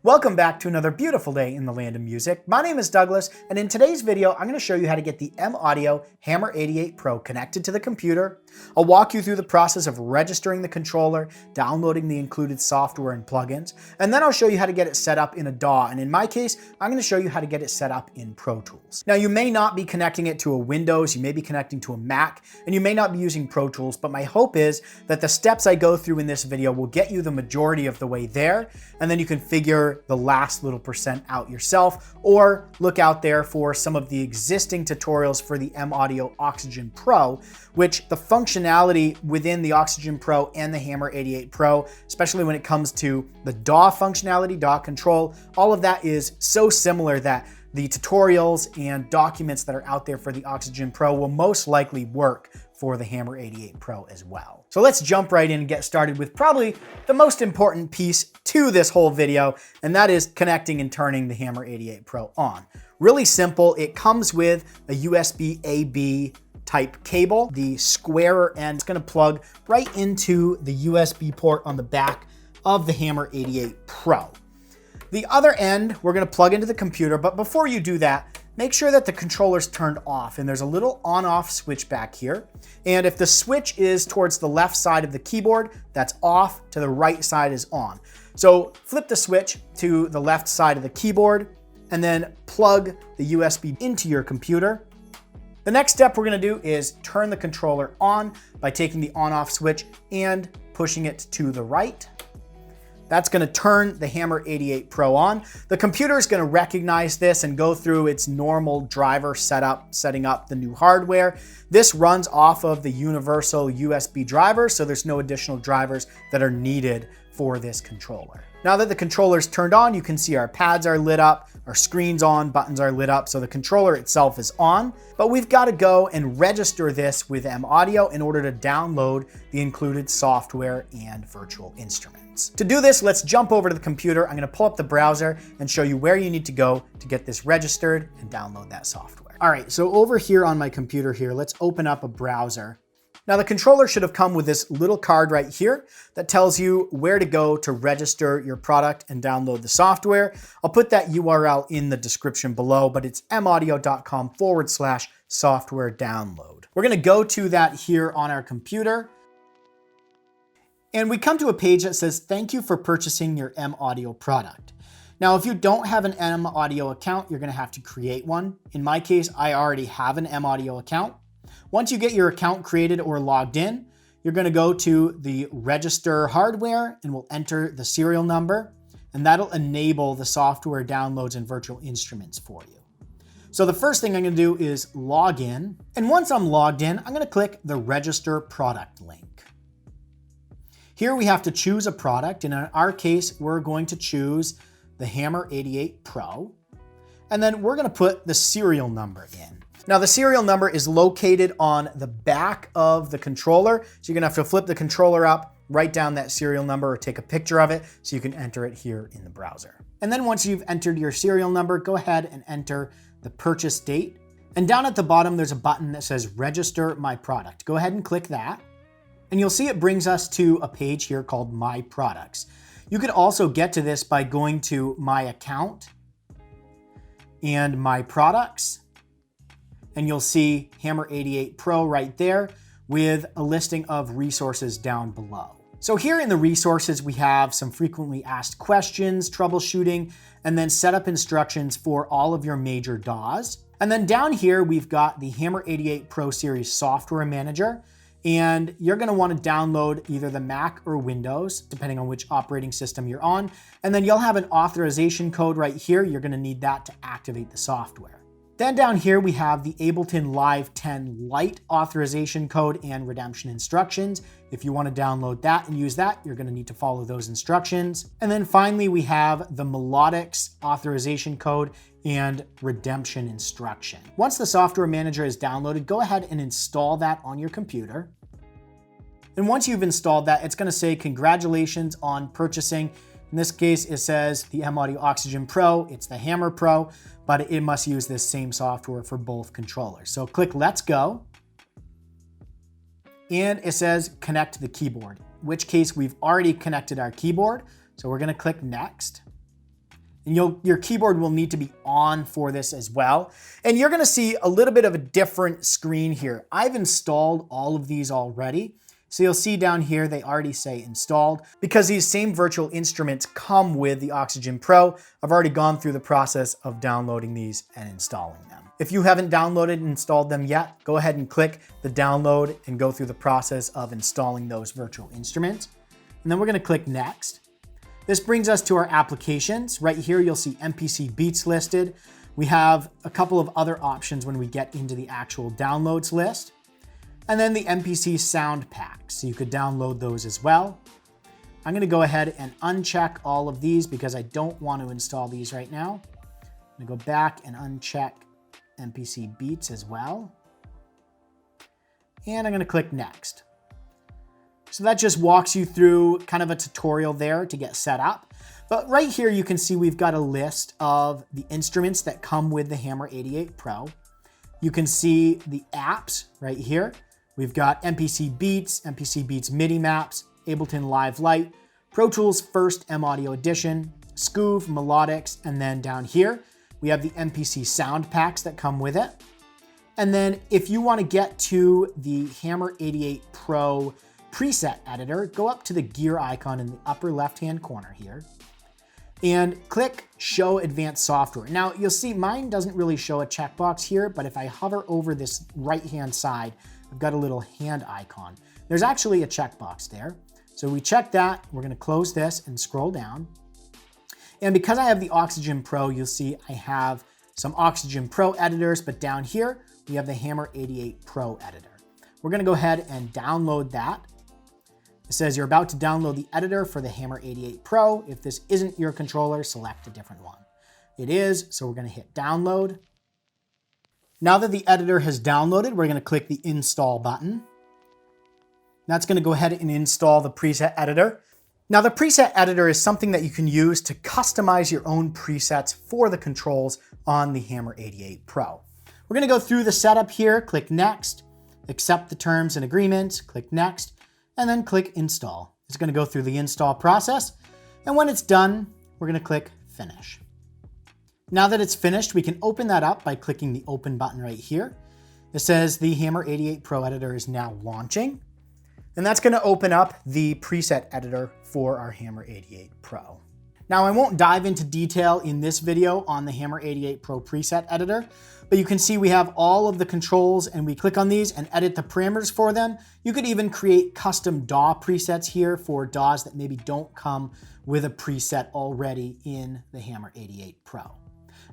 Welcome back to another beautiful day in the land of music. My name is Douglas, and in today's video, I'm going to show you how to get the maudio Hammer 88 Pro connected to the computer. I'll walk you through the process of registering the controller, downloading the included software and plugins, and then I'll show you how to get it set up in a DAW, and in my case, I'm going to show you how to get it set up in Pro Tools. Now, you may not be connecting it to a Windows, you may be connecting to a Mac, and you may not be using Pro Tools, but my hope is that the steps I go through in this video will get you the majority of the way there, and then you can figure the last little percent out yourself, or look out there for some of the existing tutorials for the maudio Oxygen Pro, which the functionality within the Oxygen Pro and the Hammer 88 Pro, especially when it comes to the DAW functionality, DAW control, all of that is so similar that the tutorials and documents that are out there for the Oxygen Pro will most likely work for the Hammer 88 Pro as well. So let's jump right in and get started with probably the most important piece to this whole video, and that is connecting and turning the Hammer 88 Pro on. Really simple. It comes with a USB A/B type cable. The square end is going to plug right into the USB port on the back of the Hammer 88 Pro. The other end we're going to plug into the computer, but before you do that, make sure that the controller's turned off, and there's a little on-off switch back here. And if the switch is towards the left side of the keyboard, that's off, to the right side is on. So flip the switch to the left side of the keyboard and then plug the USB into your computer. The next step we're gonna do is turn the controller on by taking the on-off switch and pushing it to the right. That's gonna turn the Hammer 88 Pro on. The computer is gonna recognize this and go through its normal driver setup, setting up the new hardware. This runs off of the universal USB driver, so there's no additional drivers that are needed for this controller. Now that the controller is turned on, you can see our pads are lit up, our screen's on, buttons are lit up, so the controller itself is on. But we've got to go and register this with maudio in order to download the included software and virtual instruments. To do this, let's jump over to the computer. I'm going to pull up the browser and show you where you need to go to get this registered and download that software. All right, so over here on my computer here, let's open up a browser. Now the controller should have come with this little card right here that tells you where to go to register your product and download the software. I'll put that URL in the description below, but it's maudio.com/software download. We're gonna go to that here on our computer. And we come to a page that says, thank you for purchasing your maudio product. Now, if you don't have an maudio account, you're gonna have to create one. In my case, I already have an maudio account. Once you get your account created or logged in, you're going to go to the register hardware and we'll enter the serial number, and that'll enable the software downloads and virtual instruments for you. So the first thing I'm going to do is log in. And once I'm logged in, I'm going to click the register product link. Here we have to choose a product, and in our case, we're going to choose the Hammer 88 Pro. And then we're going to put the serial number in. Now the serial number is located on the back of the controller, so you're gonna have to flip the controller up, write down that serial number or take a picture of it so you can enter it here in the browser. And then once you've entered your serial number, go ahead and enter the purchase date. And down at the bottom, there's a button that says register my product. Go ahead and click that. And you'll see it brings us to a page here called My Products. You could also get to this by going to My Account and My Products. And you'll see Hammer 88 Pro right there with a listing of resources down below. So here in the resources, we have some frequently asked questions, troubleshooting, and then setup instructions for all of your major DAWs. And then down here, we've got the Hammer 88 Pro Series Software Manager, and you're gonna wanna download either the Mac or Windows, depending on which operating system you're on. And then you'll have an authorization code right here. You're gonna need that to activate the software. Then down here, we have the Ableton Live 10 Lite authorization code and redemption instructions. If you want to download that and use that, you're going to need to follow those instructions. And then finally, we have the Melodics authorization code and redemption instruction. Once the software manager is downloaded, go ahead and install that on your computer. And once you've installed that, it's going to say, congratulations on purchasing. In this case, it says the maudio Oxygen Pro, it's the Hammer Pro, but it must use this same software for both controllers. So click Let's Go. And it says connect the keyboard, in which case we've already connected our keyboard. So we're gonna click Next. And your keyboard will need to be on for this as well. And you're gonna see a little bit of a different screen here. I've installed all of these already. So you'll see down here, they already say installed because these same virtual instruments come with the Oxygen Pro. I've already gone through the process of downloading these and installing them. If you haven't downloaded and installed them yet, go ahead and click the download and go through the process of installing those virtual instruments. And then we're gonna click next. This brings us to our applications. Right here, you'll see MPC Beats listed. We have a couple of other options when we get into the actual downloads list. And then the MPC sound packs. So you could download those as well. I'm gonna go ahead and uncheck all of these because I don't want to install these right now. I'm gonna go back and uncheck MPC Beats as well. And I'm gonna click next. So that just walks you through kind of a tutorial there to get set up. But right here, you can see we've got a list of the instruments that come with the Hammer 88 Pro. You can see the apps right here. We've got MPC Beats MIDI maps, Ableton Live Lite, Pro Tools First M Audio Edition, Scoof, Melodics, and then down here, we have the MPC sound packs that come with it. And then if you want to get to the Hammer 88 Pro preset editor, go up to the gear icon in the upper left-hand corner here and click Show Advanced Software. Now you'll see mine doesn't really show a checkbox here, but if I hover over this right-hand side, I've got a little hand icon. There's actually a checkbox there. So we check that, we're gonna close this and scroll down. And because I have the Oxygen Pro, you'll see I have some Oxygen Pro editors, but down here, we have the Hammer 88 Pro editor. We're gonna go ahead and download that. It says you're about to download the editor for the Hammer 88 Pro. If this isn't your controller, select a different one. It is, so we're gonna hit download. Now that the editor has downloaded, we're gonna click the install button. That's gonna go ahead and install the preset editor. Now the preset editor is something that you can use to customize your own presets for the controls on the Hammer 88 Pro. We're gonna go through the setup here, click next, accept the terms and agreements, click next, and then click install. It's gonna go through the install process. And when it's done, we're gonna click finish. Now that it's finished, we can open that up by clicking the open button right here. It says the Hammer 88 Pro editor is now launching. And that's gonna open up the preset editor for our Hammer 88 Pro. Now I won't dive into detail in this video on the Hammer 88 Pro preset editor, but you can see we have all of the controls and we click on these and edit the parameters for them. You could even create custom DAW presets here for DAWs that maybe don't come with a preset already in the Hammer 88 Pro.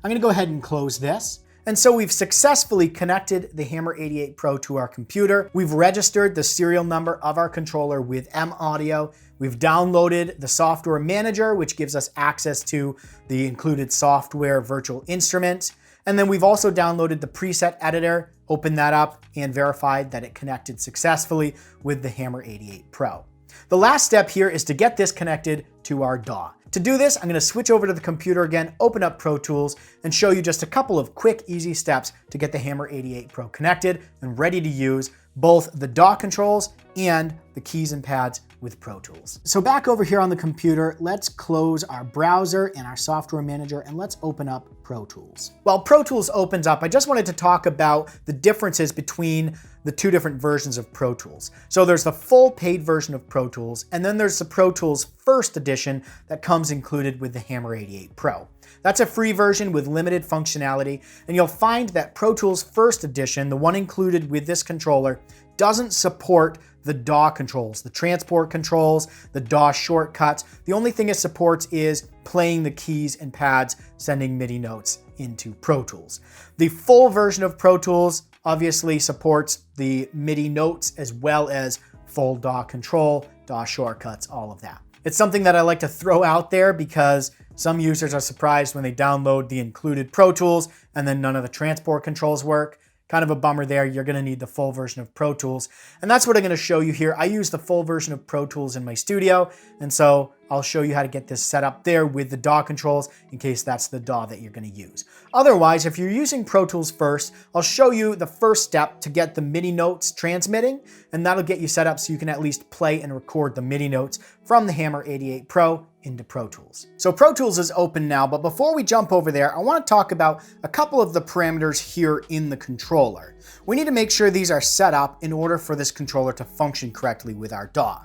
I'm gonna go ahead and close this. And so we've successfully connected the Hammer 88 Pro to our computer. We've registered the serial number of our controller with maudio. We've downloaded the software manager, which gives us access to the included software virtual instrument. And then we've also downloaded the preset editor, opened that up, and verified that it connected successfully with the Hammer 88 Pro. The last step here is to get this connected to our DAW. To do this, I'm gonna switch over to the computer again, open up Pro Tools, and show you just a couple of quick, easy steps to get the Hammer 88 Pro connected and ready to use both the DAW controls and the keys and pads with Pro Tools. So back over here on the computer, let's close our browser and our software manager and let's open up Pro Tools. While Pro Tools opens up, I just wanted to talk about the differences between the two different versions of Pro Tools. So there's the full paid version of Pro Tools, and then there's the Pro Tools First Edition that comes included with the Hammer 88 Pro. That's a free version with limited functionality, and you'll find that Pro Tools First Edition, the one included with this controller, doesn't support the DAW controls, the transport controls, the DAW shortcuts. The only thing it supports is playing the keys and pads, sending MIDI notes into Pro Tools. The full version of Pro Tools obviously supports the MIDI notes as well as full DAW control, DAW shortcuts, all of that. It's something that I like to throw out there because some users are surprised when they download the included Pro Tools and then none of the transport controls work. Kind of a bummer there. You're gonna need the full version of Pro Tools. And that's what I'm gonna show you here. I use the full version of Pro Tools in my studio. And so I'll show you how to get this set up there with the DAW controls in case that's the DAW that you're gonna use. Otherwise, if you're using Pro Tools first, I'll show you the first step to get the MIDI notes transmitting, and that'll get you set up so you can at least play and record the MIDI notes from the Hammer 88 Pro into Pro Tools. So Pro Tools is open now, but before we jump over there, I want to talk about a couple of the parameters here in the controller. We need to make sure these are set up in order for this controller to function correctly with our DAW.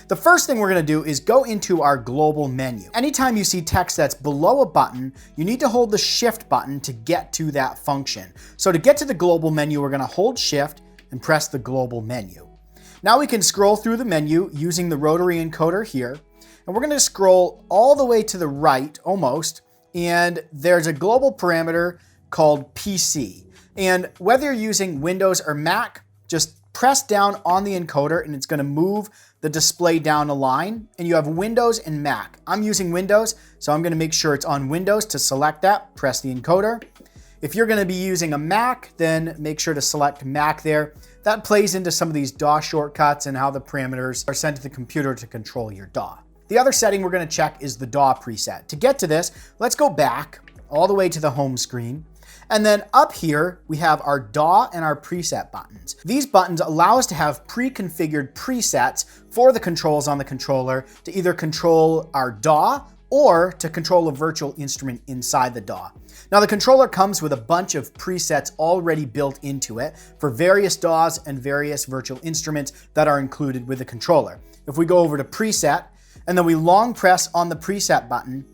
The first thing we're going to do is go into our global menu. Anytime you see text that's below a button, you need to hold the Shift button to get to that function. So to get to the global menu, we're going to hold Shift and press the global menu. Now we can scroll through the menu using the rotary encoder here. And we're going to scroll all the way to the right, almost, and there's a global parameter called PC. And whether you're using Windows or Mac, just press down on the encoder and it's going to move the display down a line. And you have Windows and Mac. I'm using Windows, so I'm going to make sure it's on Windows. To select that, press the encoder. If you're going to be using a Mac, then make sure to select Mac there. That plays into some of these DAW shortcuts and how the parameters are sent to the computer to control your DAW. The other setting we're going to check is the DAW preset. To get to this, let's go back all the way to the home screen. And then up here, we have our DAW and our preset buttons. These buttons allow us to have pre-configured presets for the controls on the controller to either control our DAW or to control a virtual instrument inside the DAW. Now the controller comes with a bunch of presets already built into it for various DAWs and various virtual instruments that are included with the controller. If we go over to preset, and then we long press on the preset button,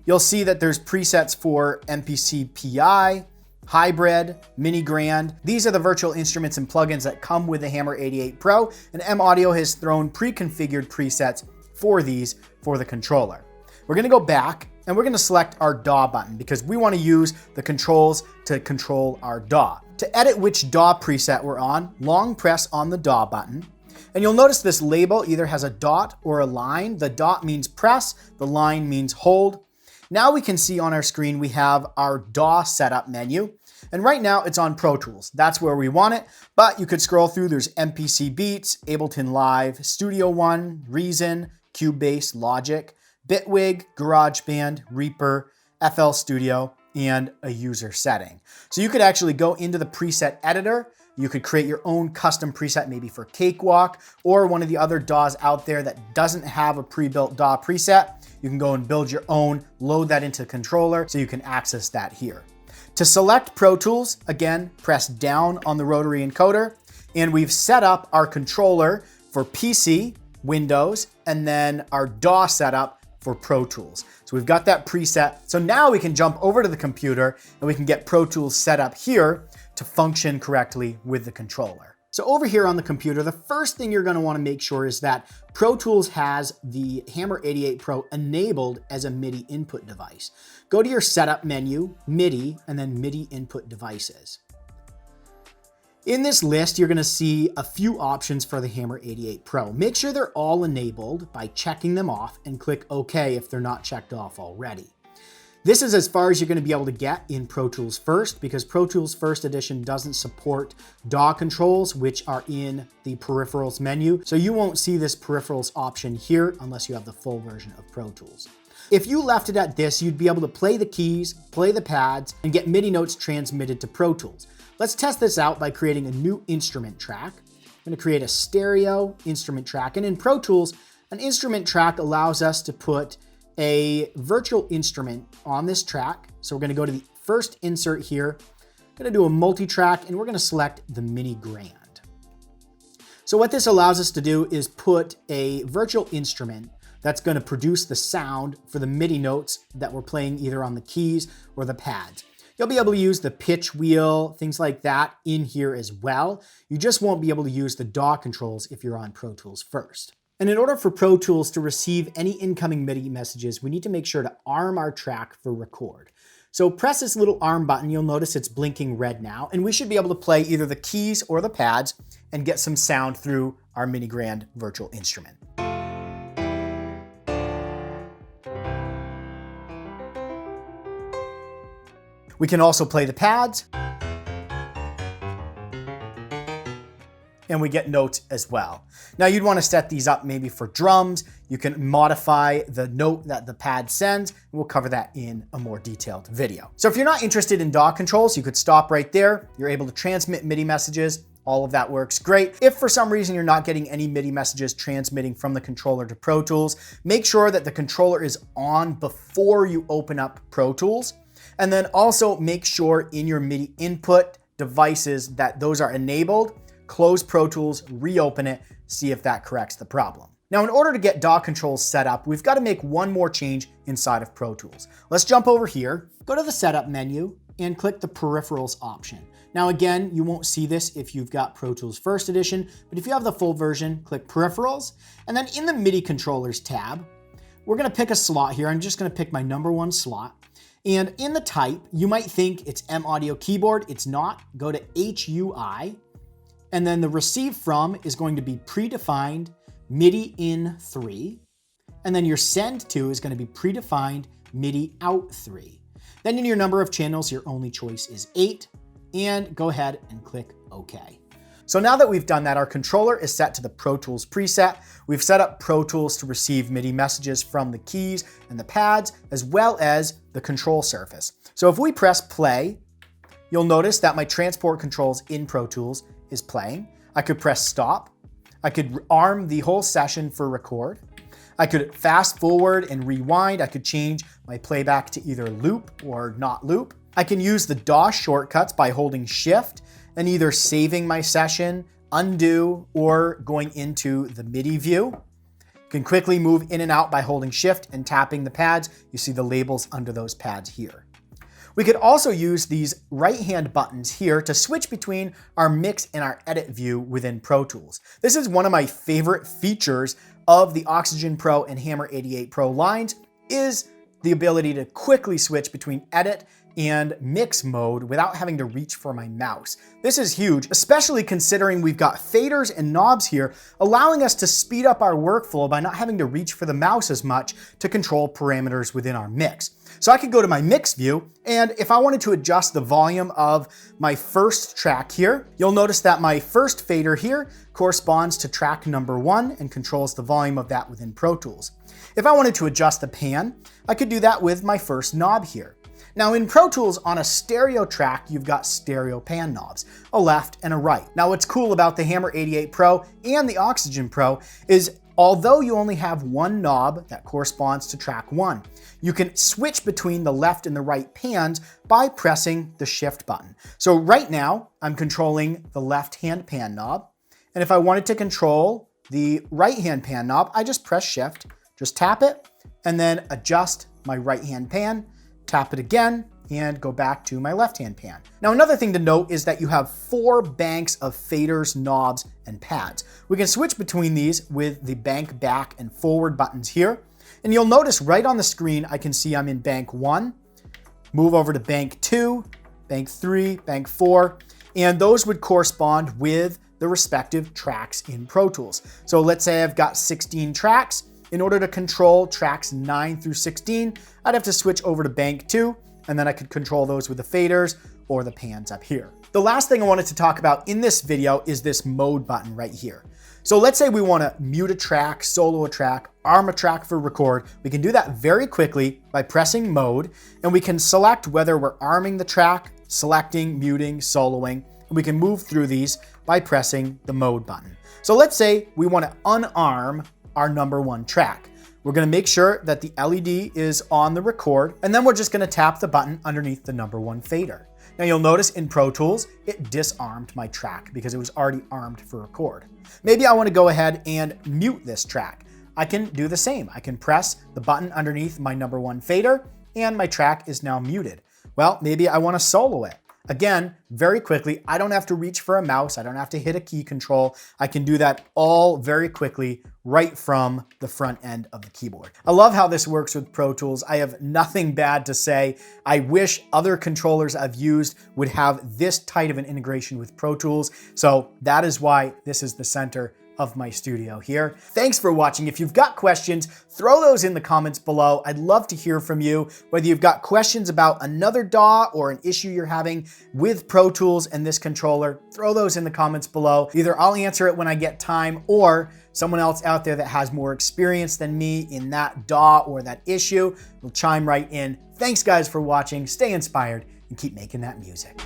you'll see that there's presets for MPC PI, Hybrid, Mini Grand. These are the virtual instruments and plugins that come with the Hammer 88 Pro, and maudio has thrown pre-configured presets for these for the controller. We're gonna go back and we're gonna select our DAW button because we wanna use the controls to control our DAW. To edit which DAW preset we're on, long press on the DAW button. And you'll notice this label either has a dot or a line. The dot means press, the line means hold. Now we can see on our screen we have our DAW setup menu. And right now it's on Pro Tools. That's where we want it, but you could scroll through. There's MPC Beats, Ableton Live, Studio One, Reason, Cubase, Logic, Bitwig, GarageBand, Reaper, FL Studio, and a user setting. So you could actually go into the preset editor. You could create your own custom preset, maybe for Cakewalk or one of the other DAWs out there that doesn't have a pre-built DAW preset. You can go and build your own, load that into the controller so you can access that here. To select Pro Tools, again, press down on the rotary encoder, and we've set up our controller for PC, Windows, and then our DAW setup for Pro Tools. So we've got that preset. So now we can jump over to the computer and we can get Pro Tools set up here to function correctly with the controller. So over here on the computer, the first thing you're going to want to make sure is that Pro Tools has the Hammer 88 Pro enabled as a MIDI input device. Go to your setup menu, MIDI, and then MIDI input devices. In this list, you're going to see a few options for the Hammer 88 Pro. Make sure they're all enabled by checking them off and click OK if they're not checked off already. This is as far as you're going to be able to get in Pro Tools First because Pro Tools First Edition doesn't support DAW controls, which are in the peripherals menu. So you won't see this peripherals option here unless you have the full version of Pro Tools. If you left it at this, you'd be able to play the keys, play the pads, and get MIDI notes transmitted to Pro Tools. Let's test this out by creating a new instrument track. I'm going to create a stereo instrument track. And in Pro Tools, an instrument track allows us to put a virtual instrument on this track. So we're going to go to the first insert here. I'm going to do a multi-track and we're going to select the Mini Grand. So what this allows us to do is put a virtual instrument that's going to produce the sound for the MIDI notes that we're playing either on the keys or the pads. You'll be able to use the pitch wheel, things like that in here as well. You just won't be able to use the DAW controls if you're on Pro Tools First. And in order for Pro Tools to receive any incoming MIDI messages, we need to make sure to arm our track for record. So press this little arm button, you'll notice it's blinking red now, and we should be able to play either the keys or the pads and get some sound through our Mini Grand virtual instrument. We can also play the pads, and we get notes as well. Now you'd want to set these up maybe for drums. You can modify the note that the pad sends, and we'll cover that in a more detailed video. So if you're not interested in DAW controls, you could stop right there. You're able to transmit MIDI messages all of that works great. If for some reason you're not getting any MIDI messages transmitting from the controller to Pro Tools, make sure that the controller is on before you open up Pro Tools. And then also make sure in your MIDI input devices that those are enabled. Close Pro Tools, reopen it, see if that corrects the problem. Now, in order to get DAW controls set up, we've got to make one more change inside of Pro Tools. Let's jump over here, go to the Setup menu, and click the Peripherals option. Now again, you won't see this if you've got Pro Tools First Edition, but if you have the full version, click Peripherals, and then in the MIDI Controllers tab, we're going to pick a slot here. I'm just going to pick my number 1 slot. And in the type, you might think it's maudio keyboard. It's not. Go to HUI, and then the receive from is going to be predefined MIDI in 3, and then your send to is going to be predefined MIDI out 3. Then in your number of channels, your only choice is 8, and go ahead and click OK. So now that we've done that, our controller is set to the Pro Tools preset. We've set up Pro Tools to receive MIDI messages from the keys and the pads, as well as the control surface. So if we press play, you'll notice that my transport controls in Pro Tools is playing. I could press stop. I could arm the whole session for record. I could fast forward and rewind. I could change my playback to either loop or not loop. I can use the DAW shortcuts by holding shift and either saving my session, undo, or going into the MIDI view. You can quickly move in and out by holding shift and tapping the pads. You see the labels under those pads here. We could also use these right-hand buttons here to switch between our mix and our edit view within Pro Tools. This is one of my favorite features of the Oxygen Pro and Hammer 88 Pro lines, is the ability to quickly switch between edit and mix mode without having to reach for my mouse. This is huge, especially considering we've got faders and knobs here, allowing us to speed up our workflow by not having to reach for the mouse as much to control parameters within our mix. So I could go to my mix view, and if I wanted to adjust the volume of my first track here, you'll notice that my first fader here corresponds to track number 1 and controls the volume of that within Pro Tools. If I wanted to adjust the pan, I could do that with my first knob here. Now in Pro Tools, on a stereo track, you've got stereo pan knobs, a left and a right. Now what's cool about the Hammer 88 Pro and the Oxygen Pro is although you only have one knob that corresponds to track 1, you can switch between the left and the right pans by pressing the shift button. So right now, I'm controlling the left-hand pan knob. And if I wanted to control the right-hand pan knob, I just press shift, just tap it, and then adjust my right-hand pan, tap it again, and go back to my left-hand pan. Now, another thing to note is that you have 4 banks of faders, knobs, and pads. We can switch between these with the bank back and forward buttons here. And you'll notice right on the screen, I can see I'm in bank 1, move over to bank 2, bank 3, bank 4, and those would correspond with the respective tracks in Pro Tools. So let's say I've got 16 tracks. In order to control tracks 9 through 16, I'd have to switch over to bank 2, and then I could control those with the faders or the pans up here. The last thing I wanted to talk about in this video is this mode button right here. So let's say we want to mute a track, solo a track, arm a track for record. We can do that very quickly by pressing mode, and we can select whether we're arming the track, selecting, muting, soloing, and we can move through these by pressing the mode button. So let's say we want to unarm our number 1 track. We're going to make sure that the LED is on the record, and then we're just going to tap the button underneath the number 1 fader. Now you'll notice in Pro Tools, it disarmed my track because it was already armed for record. Maybe I want to go ahead and mute this track. I can do the same. I can press the button underneath my number 1 fader, and my track is now muted. Well, maybe I want to solo it. Again, very quickly, I don't have to reach for a mouse. I don't have to hit a key control. I can do that all very quickly right from the front end of the keyboard. I love how this works with Pro Tools. I have nothing bad to say. I wish other controllers I've used would have this tight of an integration with Pro Tools. So that is why this is the center of my studio here. Thanks for watching. If you've got questions, throw those in the comments below. I'd love to hear from you, whether you've got questions about another DAW or an issue you're having with Pro Tools and this controller, throw those in the comments below. Either I'll answer it when I get time, or someone else out there that has more experience than me in that DAW or that issue will chime right in. Thanks guys for watching. Stay inspired and keep making that music.